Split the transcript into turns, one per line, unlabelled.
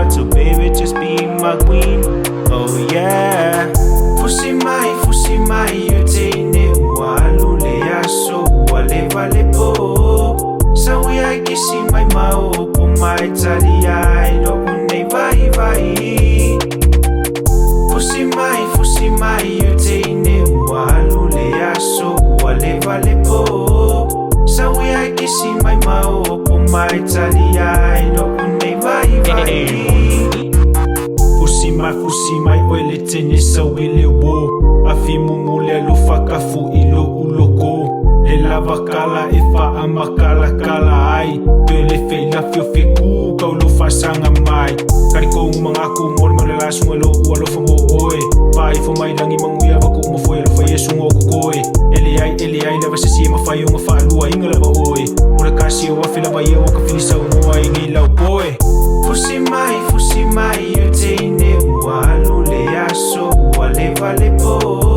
heart, so baby, just be my queen. Oh yeah. Fusi Mai Teine, walule yaso, wale vale po. Sawi ai kisi mai mao, po mai tali ai, lo unei vai. Fusi Mai Teine, walule yaso, wale vale po. Sawi ai kisi mai mao, po mai tali ai, lo unei vai. Fusi mai oile tene sawile wo. Afi mumule lo fakafu ilo uloko. Le lava kala e fa amakala kala ai. Pele fe la fio fe ku kau lo fasanga mai. Kariko mangaku mor malalas ngolo ualo famo oe. Pai fo mai langi manguya baku mo foi lo foi sungo koe. Eli ai lava se ma fai nga fa lua inga lava oe. Ora kasi o afila ba ye o ka filisa mo ai ngi lau poe. Fusi Mai Teine, walule yaso, wale vale po.